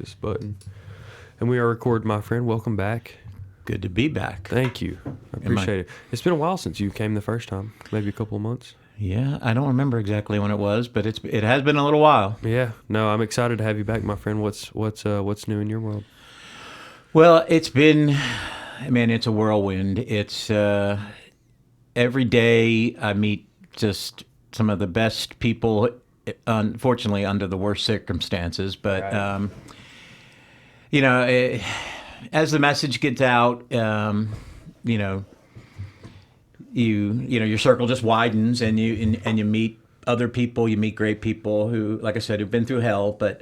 this button. And we are recording, my friend. Welcome back. Good to be back. Thank you. I appreciate it. It's been a while since you came the first time. Maybe a couple of months. Yeah, I don't remember exactly when it was, but it has been a little while. Yeah. No, I'm excited to have you back, my friend. What's new in your world? Well, it's a whirlwind. It's every day I meet just some of the best people, unfortunately under the worst circumstances. But Right. As the message gets out, your circle just widens, and you meet other people. You meet great people who, like I said, have been through hell. But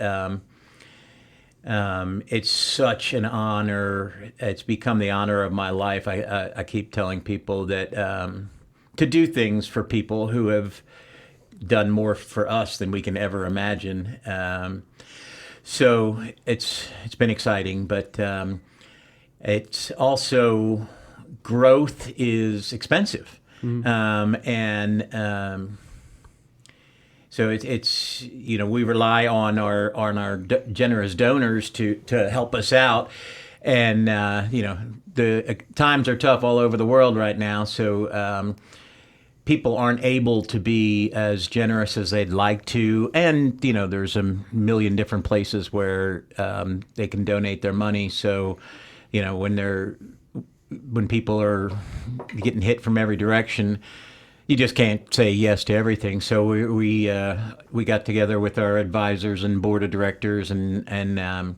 it's such an honor. It's become the honor of my life. I keep telling people that to do things for people who have done more for us than we can ever imagine. So it's been exciting, but it's also, growth is expensive, so it's we rely on our generous donors to help us out, and the times are tough all over the world right now, so people aren't able to be as generous as they'd like to, and there's a million different places where they can donate their money. So when people are getting hit from every direction, you just can't say yes to everything. So we got together with our advisors and board of directors, and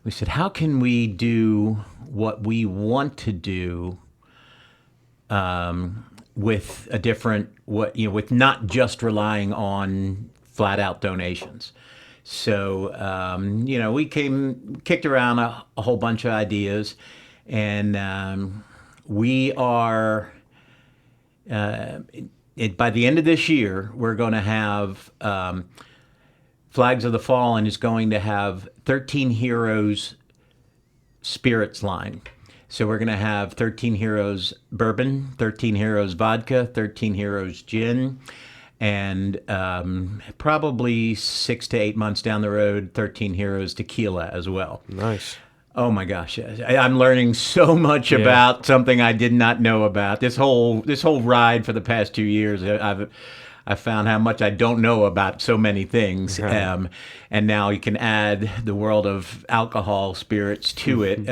we said, how can we do what we want to do with a different, with not just relying on flat out donations. So we kicked around a whole bunch of ideas, and we are by the end of this year, we're going to have Flags of the Fallen is going to have 13 Heroes Spirits line. So we're going to have 13 Heroes Bourbon, 13 Heroes Vodka, 13 Heroes Gin, and probably 6 to 8 months down the road, 13 Heroes Tequila as well. Nice. Oh my gosh, I'm learning so much about something I did not know about. This whole ride for the past 2 years, I've found how much I don't know about so many things. Right. And now you can add the world of alcohol spirits to it.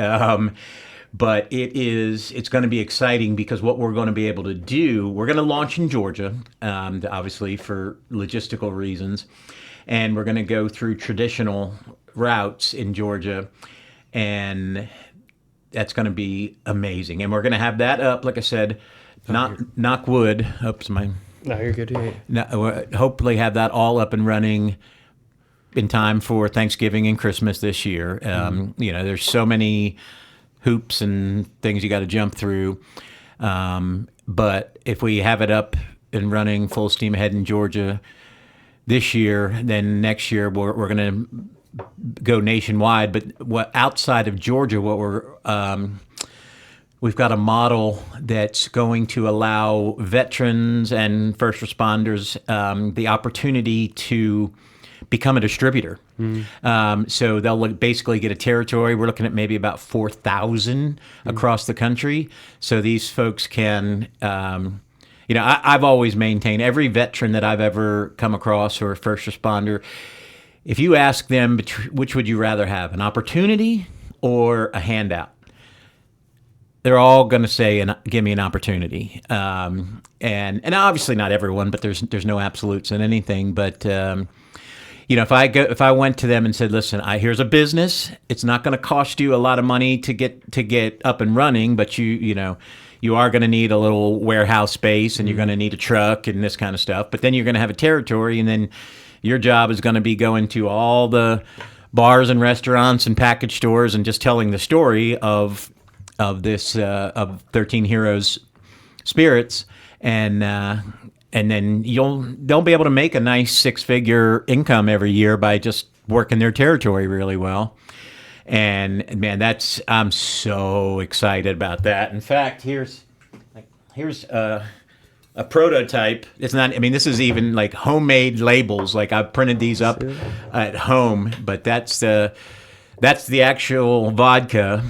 But it's going to be exciting, because what we're going to be able to do, we're going to launch in Georgia, obviously for logistical reasons, and we're going to go through traditional routes in Georgia, and that's going to be amazing. And we're going to have that up, like I said, knock wood. Oops, No, you're good. Yeah. Hopefully have that all up and running in time for Thanksgiving and Christmas this year. There's so many hoops and things you got to jump through. But if we have it up and running full steam ahead in Georgia this year, then next year we're going to go nationwide. But outside of Georgia, we've got a model that's going to allow veterans and first responders the opportunity to become a distributor. So they'll basically get a territory. We're looking at maybe about 4,000 across the country. So these folks can, I've always maintained, every veteran that I've ever come across, or a first responder, if you ask them which would you rather have, an opportunity or a handout, they're all going to say, give me an opportunity. And obviously not everyone, but there's no absolutes in anything. But if I went to them and said, listen, here's a business. It's not going to cost you a lot of money to get up and running, but you are going to need a little warehouse space, and you're going to need a truck and this kind of stuff. But then you're going to have a territory, and then your job is going to be going to all the bars and restaurants and package stores and just telling the story of this of 13 Heroes Spirits, and then they'll be able to make a nice 6-figure income every year by just working their territory really well. And man, I'm so excited about that. In fact, here's a prototype. It's not, this is even like homemade labels. Like I've printed these up at home, but that's That's the actual vodka.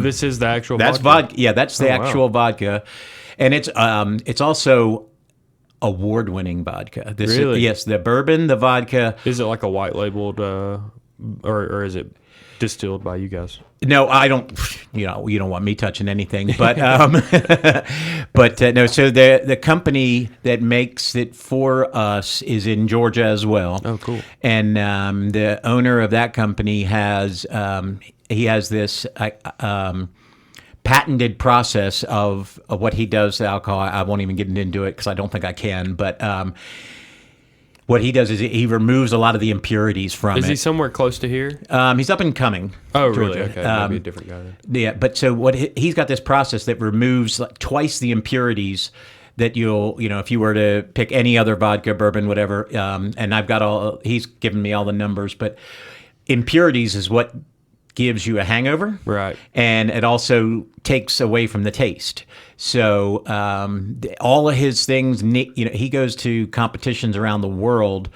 This is the actual That's vodka. vodka. Yeah, that's the Oh, wow. actual vodka, and it's also award-winning vodka. Really? Yes, the bourbon, the vodka. Is it like a white labeled, or is it distilled by you guys? No, I don't. You don't want me touching anything, but no. So the company that makes it for us is in Georgia as well. Oh, cool. And the owner of that company has this patented process of what he does to alcohol. I won't even get into it because I don't think I can. But what he does is he removes a lot of the impurities from it. Is he somewhere close to here? He's up and coming. Oh, Georgia. really? Okay, maybe a different guy then. Yeah, but so he's got this process that removes like twice the impurities that if you were to pick any other vodka, bourbon, whatever. And he's given me all the numbers, but impurities is what gives you a hangover, Right. and it also takes away from the taste. So all of his things, he goes to competitions around the world,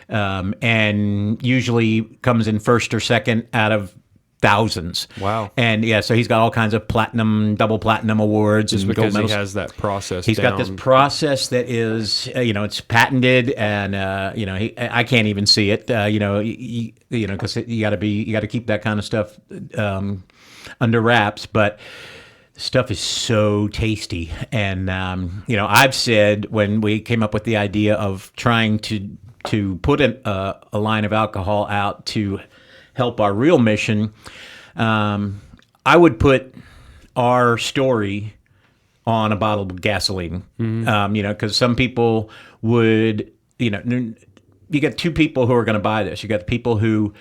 and usually comes in first or second out of thousands. Wow. And yeah, so he's got all kinds of platinum, double platinum awards Just and because gold medals. he has that process. He's got this down. process that is, it's patented, and I can't even see it, because you got to keep that kind of stuff under wraps. But the stuff is so tasty, and I've said when we came up with the idea of trying to put a line of alcohol out to help our real mission, I would put our story on a bottle of gasoline. Because some people would, you got two people who are going to buy this. You got the people who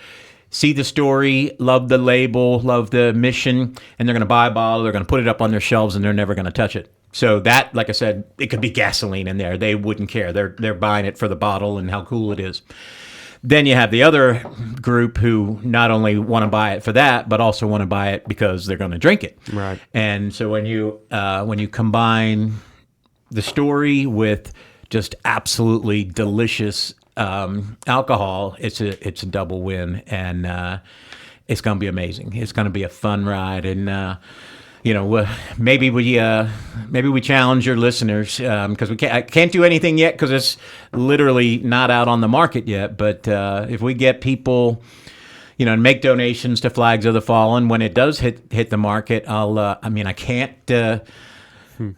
see the story, love the label, love the mission, and they're going to buy a bottle, they're going to put it up on their shelves, and they're never going to touch it. So that, like I said, it could be gasoline in there. They wouldn't care. They're buying it for the bottle and how cool it is. Then you have the other group who not only want to buy it for that, but also want to buy it because they're going to drink it. Right. And so when you combine the story with just absolutely delicious alcohol, it's a double win, and it's going to be amazing. It's going to be a fun ride, and maybe we challenge your listeners, because I can't do anything yet because it's literally not out on the market yet. But if we get people, and make donations to Flags of the Fallen when it does hit the market, I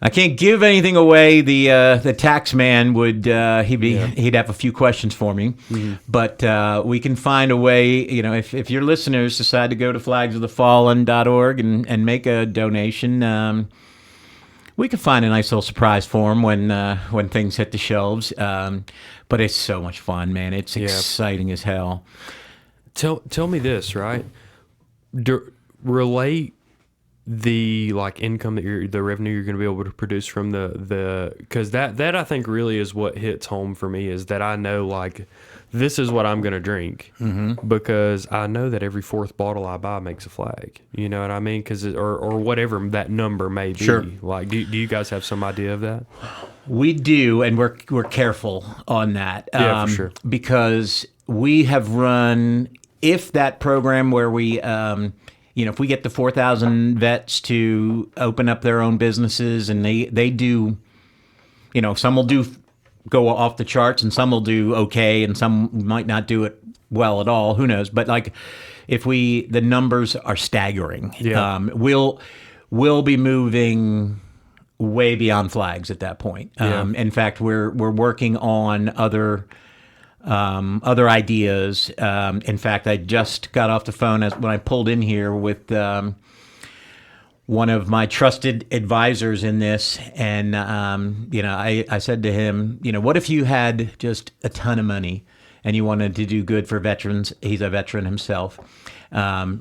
can't give anything away. The tax man would he'd have a few questions for me, but we can find a way. If your listeners decide to go to flagsofthefallen.org and make a donation, we can find a nice little surprise for them when things hit the shelves. But it's so much fun, man. It's exciting as hell. Tell me this, right? Relate the income that the revenue you're going to be able to produce from the because that I think really is what hits home for me, is that I know this is what I'm going to drink, because I know that every fourth bottle I buy makes a flag. You know what I mean? Or whatever that number may be. Sure. Do you guys have some idea of that? We do, and we're careful on that. Yeah, for sure. Because we have run, if that program where we if we get the 4,000 vets to open up their own businesses, and they do, some will go off the charts, and some will do okay, and some might not do it well at all. Who knows? But if the numbers are staggering, we'll be moving way beyond Flags at that point. In fact, we're working on other ideas. In fact, I just got off the phone when I pulled in here with one of my trusted advisors in this, and I said to him, what if you had just a ton of money and you wanted to do good for veterans? He's a veteran himself.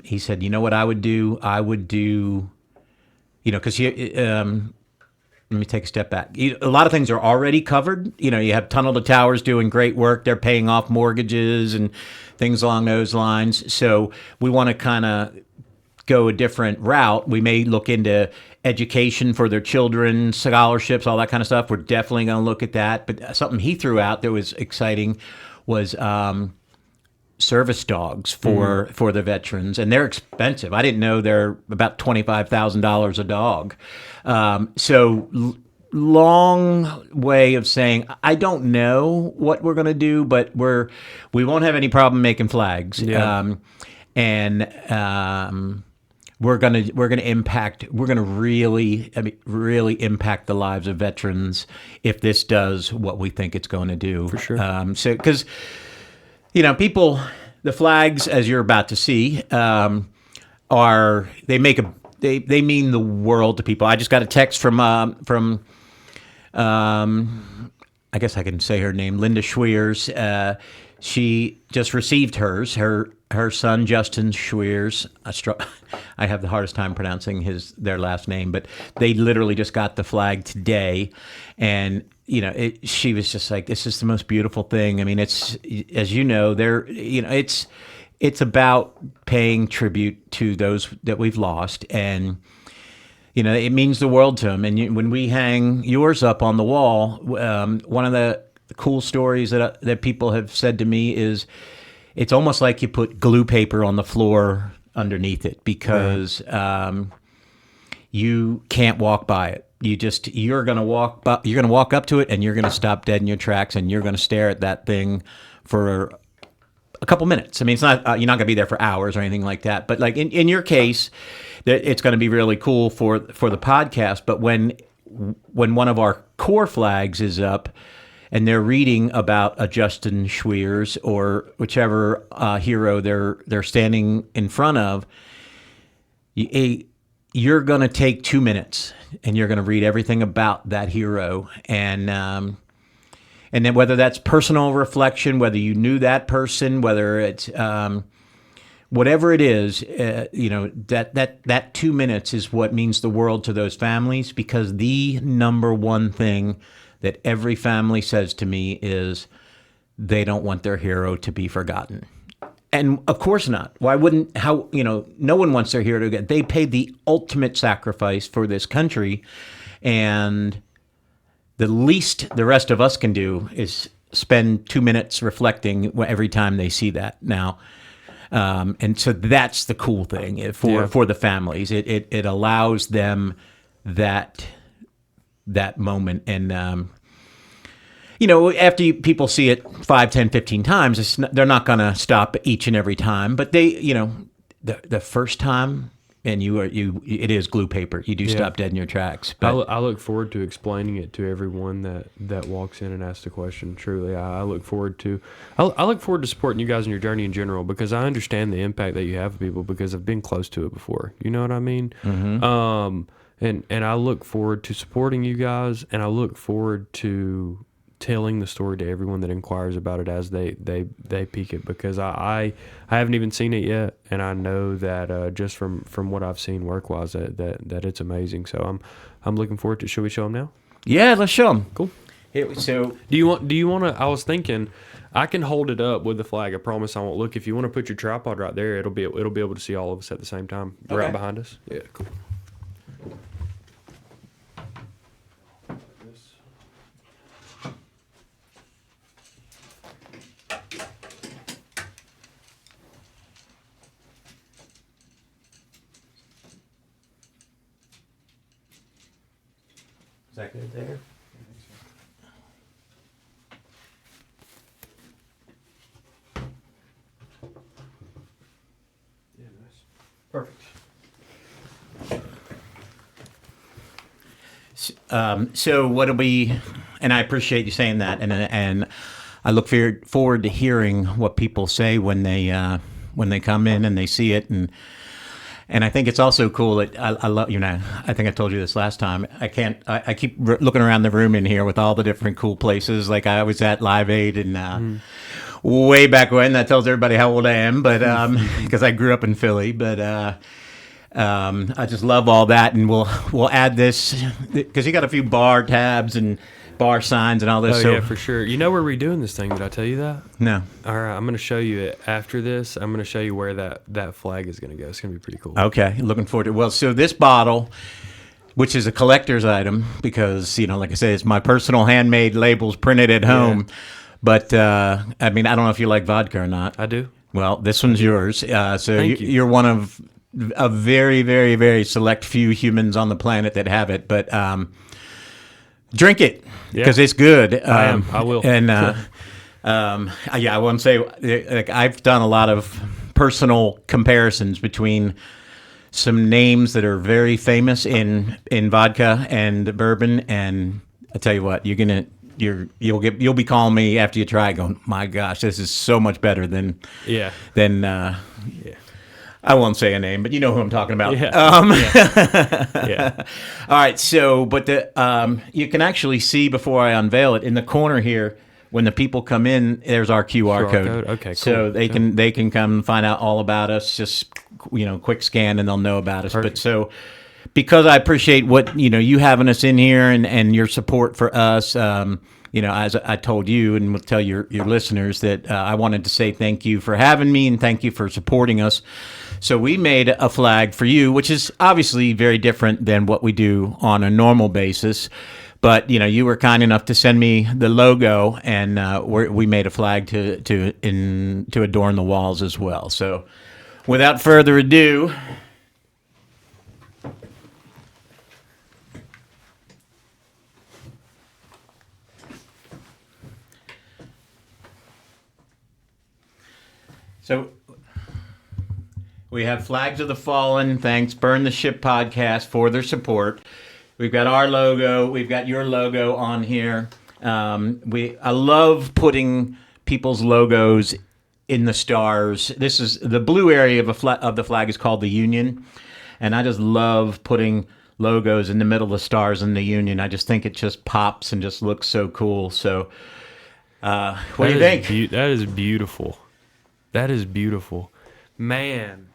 He said, you know what I would do? I would do, because let me take a step back. A lot of things are already covered. You have Tunnel to Towers doing great work. They're paying off mortgages and things along those lines. So we want to kind of go a different route. We may look into education for their children, scholarships, all that kind of stuff. We're definitely going to look at that. But something he threw out that was exciting was service dogs for the veterans, and they're expensive. I didn't know they're about $25,000 a dog. Long way of saying I don't know what we're going to do, but we won't have any problem making flags. Yeah. We're gonna really impact the lives of veterans if this does what we think it's going to do. For sure. Because people, the flags, as you're about to see, they mean the world to people. I just got a text from I guess I can say her name, Linda Schweers. She just received hers. Her son Justin Schweers. I have the hardest time pronouncing their last name, but they literally just got the flag today, and she was just like, "This is the most beautiful thing." I mean, it's, as you know, it's about paying tribute to those that we've lost, and it means the world to them. And when we hang yours up on the wall, one of the cool stories that people have said to me is it's almost like you put glue paper on the floor underneath it, because you can't walk by it. You're going to walk up to it, and you're going to stop dead in your tracks, and you're going to stare at that thing for a couple minutes. I mean, it's not you're not going to be there for hours or anything like that. But like in your case, it's going to be really cool for the podcast. But when one of our core flags is up, and they're reading about a Justin Schweers or whichever hero they're standing in front of, you're going to take 2 minutes and you're going to read everything about that hero, and then whether that's personal reflection, whether you knew that person, whether it's whatever it is, that 2 minutes is what means the world to those families, because the number one thing that every family says to me is they don't want their hero to be forgotten. And of course not. Why wouldn't, no one wants their hero to get, they paid the ultimate sacrifice for this country. And the least the rest of us can do is spend 2 minutes reflecting every time they see that now. And so that's the cool thing for the families. It allows them that moment. And, after people see it 5, 10, 15 times, they're not going to stop each and every time. But they, the first time, and it is glue paper. You do stop dead in your tracks. But I look forward to explaining it to everyone that walks in and asks a question. Truly, I look forward to supporting you guys in your journey in general, because I understand the impact that you have on people, because I've been close to it before. You know what I mean? Mm-hmm. And I look forward to supporting you guys, and I look forward to telling the story to everyone that inquires about it as they peek it, because I haven't even seen it yet, and I know that just from what I've seen work wise that it's amazing. So I'm looking forward to. Should we show them now? Yeah, let's show them. Cool. So do you want to? I was thinking I can hold it up with the flag. I promise I won't look. If you want to put your tripod right there, it'll be able to see all of us at the same time, right behind us. Yeah, cool. Is that good there? Yeah, nice. Perfect. So what do we? And I appreciate you saying that, and I look forward to hearing what people say when they come in and they see it, and I think it's also cool that I love, I think I told you this last time. I keep looking around the room in here with all the different cool places. Like I was at Live Aid and way back when. That tells everybody how old I am, but because I grew up in Philly. But I just love all that, and we'll add this because you got a few bar tabs and bar signs and all this. Oh, yeah, for sure. You know where we're doing this thing? Did I tell you that? No. All right, I'm going to show you it after this. I'm going to show you where that flag is going to go. It's going to be pretty cool. Okay, looking forward to it. Well, so this bottle, which is a collector's item because, like I said, it's my personal handmade labels printed at home. Yeah. But, I don't know if you like vodka or not. I do. Well, this one's yours. So Thank you. you're one of a very, very, very select few humans on the planet that have it. But drink it because it's good. I will. And yeah, I want to say, like, I've done a lot of personal comparisons between some names that are very famous in vodka and bourbon, and I tell you what, you'll be calling me after you try, going, my gosh, this is so much better than Yeah. I won't say a name, but you know who I'm talking about. Yeah. All right, so but you can actually see before I unveil it in the corner here. When the people come in, there's our QR code. Okay, cool. So they can come find out all about us. Just quick scan and they'll know about us. Perfect. But so because I appreciate what you having us in here and your support for us. As I told you and will tell your listeners that I wanted to say thank you for having me and thank you for supporting us. So we made a flag for you, which is obviously very different than what we do on a normal basis. But you were kind enough to send me the logo, and we made a flag to adorn the walls as well. So, without further ado, we have Flags of the Fallen. Thanks, Burn the Ship podcast for their support. We've got our logo. We've got your logo on here. I love putting people's logos in the stars. This is the blue area of the flag is called the Union, and I just love putting logos in the middle of the stars in the Union. I just think it just pops and just looks so cool. So, what do you think? That is beautiful. That is beautiful, man.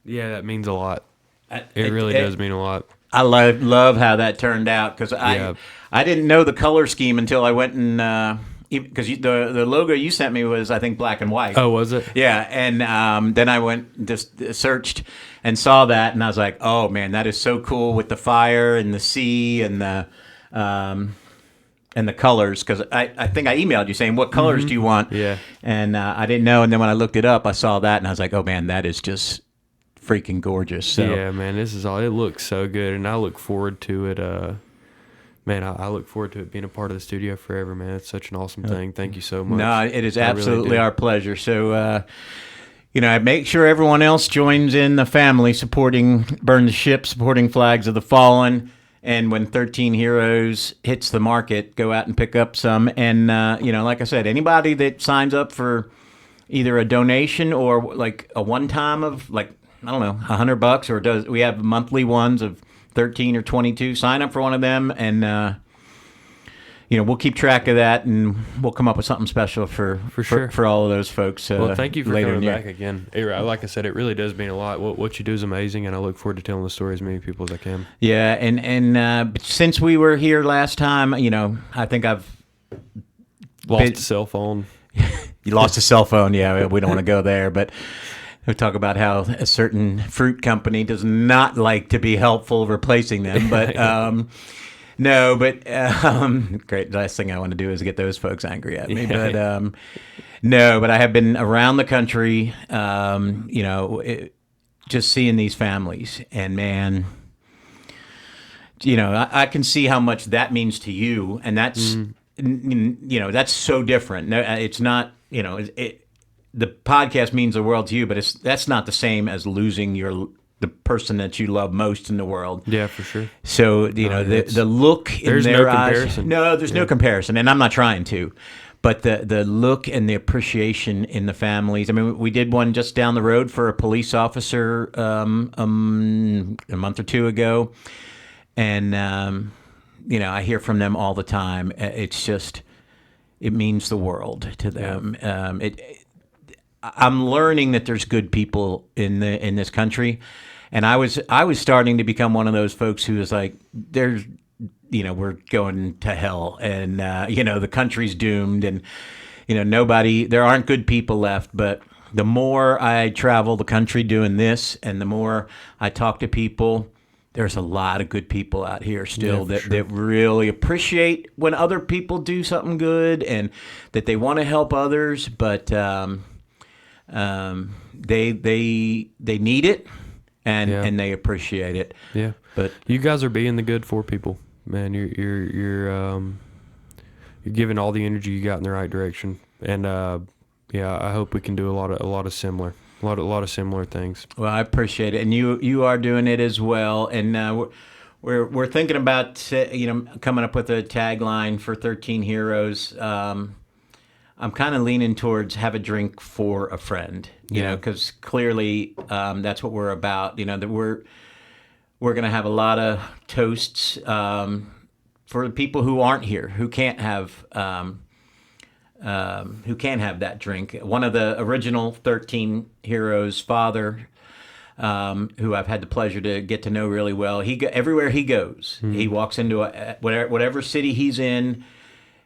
Yeah, that means a lot. It really does mean a lot. I love how that turned out because I didn't know the color scheme until I went and because the logo you sent me was, I think, black and white. Oh, was it? Yeah, and then I went and just searched and saw that, and I was like, oh man, that is so cool with the fire and the sea and the colors, because I think I emailed you saying, what colors do you want? Yeah. And I didn't know, and then when I looked it up, I saw that, and I was like, oh man, that is just freaking gorgeous. So yeah, man, this is all. It looks so good, and I look forward to it. Man, I look forward to it being a part of the studio forever, man. It's such an awesome thing. Thank you so much. No, it is absolutely really our pleasure. So, I make sure everyone else joins in the family supporting Burn the Ship, supporting Flags of the Fallen. And when 13 Heroes hits the market, go out and pick up some. And, like I said, anybody that signs up for either a donation or like a one-time of like, I don't know, $100, or we have monthly ones of 13 or 22. Sign up for one of them, and we'll keep track of that, and we'll come up with something special for sure for all of those folks. Well, thank you for later coming in back again. Like I said, it really does mean a lot. What you do is amazing, and I look forward to telling the story as many people as I can. Yeah, and since we were here last time, I think I've lost a cell phone. You lost a cell phone. Yeah, we don't want to go there, but. We talk about how a certain fruit company does not like to be helpful replacing them, but no, but great. Last thing I want to do is get those folks angry at me. Yeah. But no, but I have been around the country, just seeing these families, and man, I can see how much that means to you, and that's that's so different. No, it's not. The podcast means the world to you, but that's not the same as losing the person that you love most in the world. Yeah, for sure. So the look in their eyes. Comparison. No, there's no comparison, and I'm not trying to. But the look and the appreciation in the families. I mean, we did one just down the road for a police officer a month or two ago, and I hear from them all the time. It's just it means the world to them. Yeah. I'm learning that there's good people in this country, and I was starting to become one of those folks who was like, there's, we're going to hell, and the country's doomed, and there aren't good people left. But the more I travel the country doing this, and the more I talk to people, there's a lot of good people out here still Yeah, that for that really appreciate when other people do something good and that they want to help others, but they need it and Yeah. and they appreciate it. Yeah. But You guys are being the good for people, man. You're giving all the energy you got in the right direction, and yeah, I hope we can do a lot of similar things. well, I appreciate it, and you are doing it as well. And we're thinking about coming up with a tagline for 13 Heroes. I'm kind of leaning towards have a drink for a friend, Yeah. because clearly that's what we're about. That we're going to have a lot of toasts for the people who aren't here, who can't have that drink. One of the original 13 Heroes' father, who I've had the pleasure to get to know really well, everywhere he goes, he walks into whatever city he's in.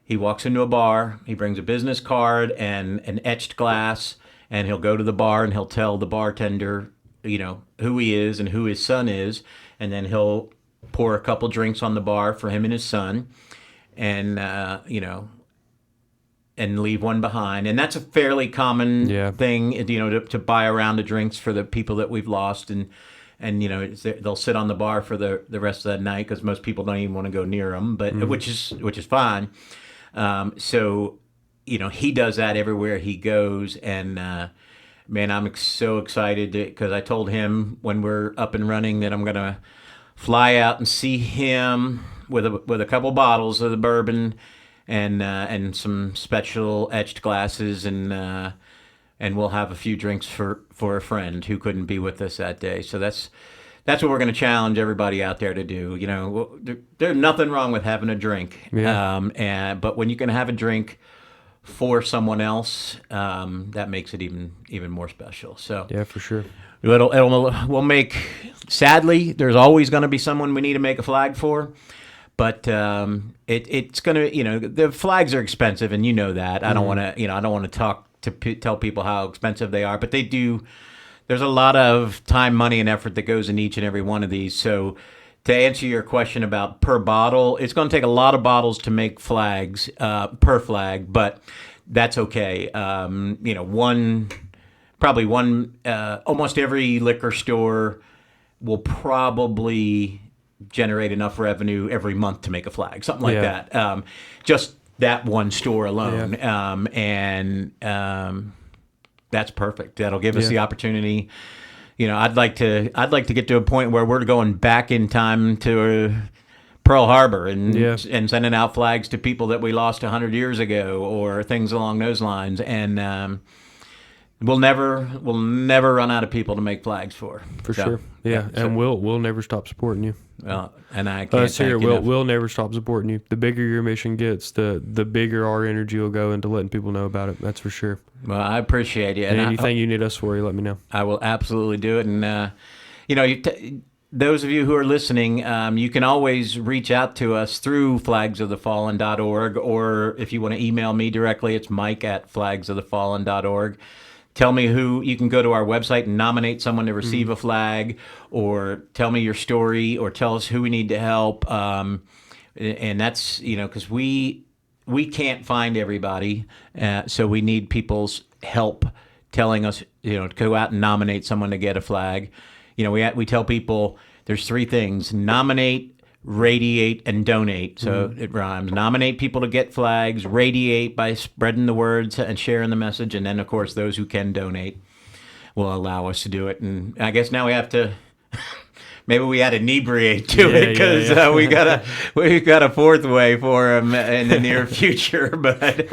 He walks into a bar, he brings a business card and an etched glass, and he'll go to the bar and he'll tell the bartender, who he is and who his son is, and then he'll pour a couple drinks on the bar for him and his son, and and leave one behind. And that's a fairly common Yeah. thing, to buy a round of drinks for the people that we've lost, and they'll sit on the bar for the rest of that night because most people don't even want to go near them, but which is fine. So, he does that everywhere he goes, and man, I'm so excited because I told him when we're up and running that I'm gonna fly out and see him with a couple bottles of the bourbon and some special etched glasses, and we'll have a few drinks for a friend who couldn't be with us that day. So that's what we're going to challenge everybody out there to do. There's nothing wrong with having a drink. Yeah. But when you can have a drink for someone else, that makes it even more special. So Yeah, for sure. we'll make. Sadly, there's always going to be someone we need to make a flag for. But it's going to, the flags are expensive, and you know that. I don't want to, tell people how expensive they are, but they do. There's a lot of time, money, and effort that goes in each and every one of these. So to answer your question about per bottle, it's going to take a lot of bottles to make flags per flag, but that's okay. Almost every liquor store will probably generate enough revenue every month to make a flag, something like Yeah. that. Just that one store alone. That's perfect. That'll give us Yeah. the opportunity. I'd like to get to a point where we're going back in time to Pearl Harbor and Yeah. and sending out flags to people that we lost 100 years ago or things along those lines. And we'll never run out of people to make flags for. For So, sure. Yeah. so- And we'll never stop supporting you. and I can't Us here, thank you enough. we'll never stop supporting you. The bigger your mission gets, the bigger our energy will go into letting people know about it. That's for sure. Well, I appreciate you. And And anything you need us for, you let me know. I will absolutely do it. And, those of you who are listening, you can always reach out to us through flagsofthefallen.org, or if you want to email me directly, it's mike@flagsofthefallen.org. Tell me who. You can go to our website and nominate someone to receive a flag, or tell me your story, or tell us who we need to help. And that's, because we can't find everybody, so we need people's help telling us, to go out and nominate someone to get a flag. We tell people there's three things: nominate, radiate, and donate. So it rhymes. Nominate people to get flags, radiate by spreading the words and sharing the message, and then, of course, those who can donate will allow us to do it. And I guess now we have to... Maybe we add inebriate to it because we got a fourth way for them in the near future, but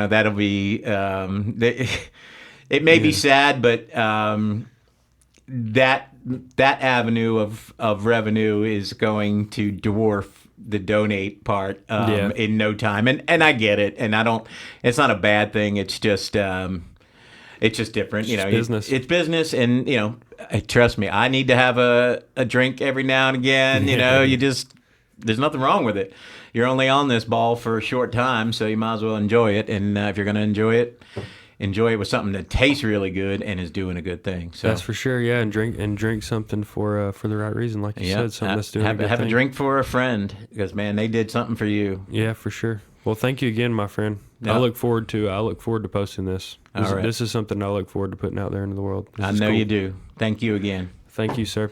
that'll be it may be sad, but that avenue of revenue is going to dwarf the donate part in no time, and I get it, and I don't. It's not a bad thing. It's just different. Business. It's business, and trust me, I need to have a drink every now and again. There's nothing wrong with it. You're only on this ball for a short time, so you might as well enjoy it. And if you're going to enjoy it, enjoy it with something that tastes really good and is doing a good thing. So That's for sure. Yeah, and drink something for the right reason, like you said, something that's doing a good have thing. a drink for a friend, because man, they did something for you. Yeah, for sure. Well, thank you again, my friend. Yep. I look forward to posting this. All right. This is something I look forward to putting out there into the world. This I is know cool. you do. Thank you again. Thank you, sir.